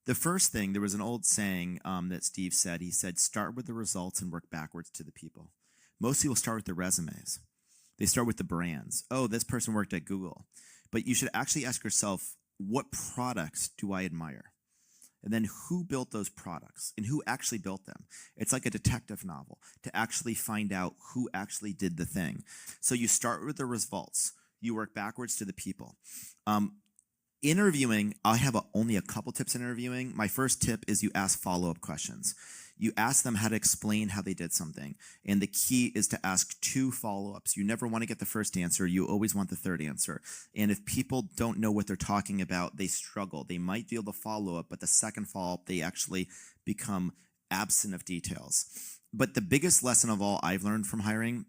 The first thing, there was an old saying that Steve said. He said, start with the results and work backwards to the people. Most people start with the resumes. They start with the brands. Oh, this person worked at Google. But you should actually ask yourself, what products do I admire? And then who built those products and who actually built them? It's like a detective novel to actually find out who actually did the thing. So you start with the results. You work backwards to the people. Interviewing, I have only a couple tips in interviewing. My first tip is you ask follow-up questions. You ask them how to explain how they did something. And the key is to ask 2 follow-ups. You never want to get the first answer. You always want the third answer. And if people don't know what they're talking about, they struggle. They might be able to follow up, but the second follow-up, they actually become absent of details. But the biggest lesson of all I've learned from hiring,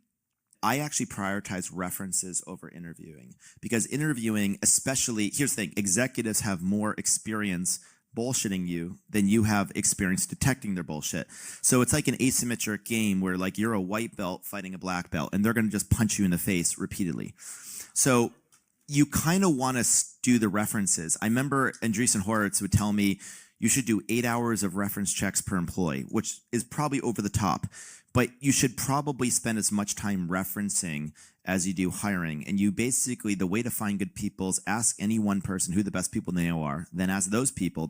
I actually prioritize references over interviewing. Because interviewing, especially, here's the thing, executives have more experience bullshitting you than you have experience detecting their bullshit. So it's like an asymmetric game where like you're a white belt fighting a black belt and they're going to just punch you in the face repeatedly. So you kind of want to do the references. I remember Andreessen Horowitz would tell me you should do 8 hours of reference checks per employee, which is probably over the top. But you should probably spend as much time referencing as you do hiring. And you basically, the way to find good people is ask any one person who the best people they know are, then ask those people,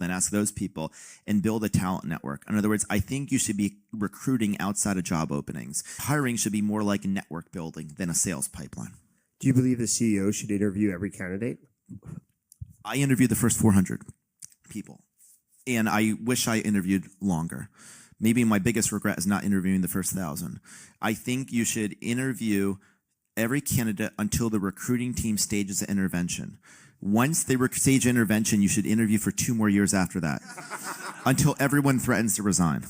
and build a talent network. In other words, I think you should be recruiting outside of job openings. Hiring should be more like network building than a sales pipeline. Do you believe the CEO should interview every candidate? I interviewed the first 400 people, and I wish I interviewed longer. Maybe my biggest regret is not interviewing the first 1,000. I think you should interview every candidate until the recruiting team stages an intervention. Once they stage intervention, you should interview for 2 more years after that, until everyone threatens to resign.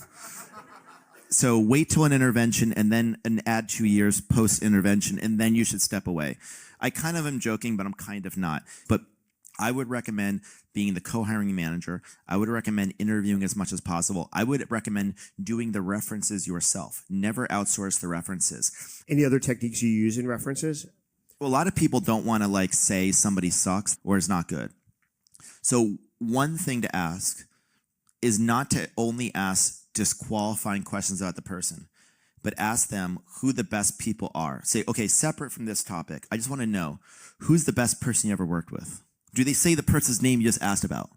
So wait till an intervention and then add 2 years post-intervention, and then you should step away. I kind of am joking, but I'm kind of not. But I would recommend being the co-hiring manager. I would recommend interviewing as much as possible. I would recommend doing the references yourself. Never outsource the references. Any other techniques you use in references? Well, a lot of people don't want to like say somebody sucks or is not good. So one thing to ask is not to only ask disqualifying questions about the person, but ask them who the best people are. Say, okay, separate from this topic, I just want to know who's the best person you ever worked with. Do they say the person's name you just asked about?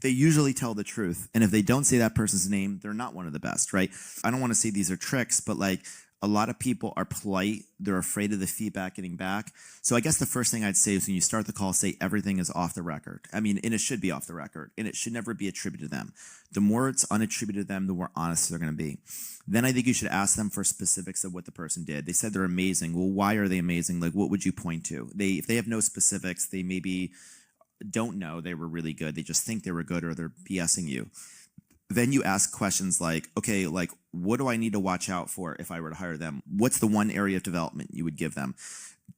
They usually tell the truth. And if they don't say that person's name, they're not one of the best, right? I don't want to say these are tricks, but like a lot of people are polite. They're afraid of the feedback getting back. So I guess the first thing I'd say is when you start the call, say everything is off the record. I mean, and it should be off the record, and it should never be attributed to them. The more it's unattributed to them, the more honest they're going to be. Then I think you should ask them for specifics of what the person did. They said they're amazing. Well, why are they amazing? Like, what would you point to? If they have no specifics, they maybe don't know they were really good. They just think they were good, or they're BSing you. Then you ask questions like, okay, like, what do I need to watch out for if I were to hire them? What's the one area of development you would give them?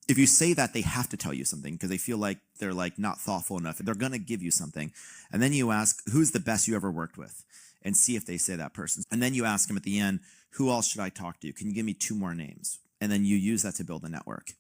If you say that, they have to tell you something because they feel like they're like not thoughtful enough. They're going to give you something. And then you ask, who's the best you ever worked with? And see if they say that person. And then you ask them at the end, who else should I talk to? Can you give me 2 more names? And then you use that to build a network.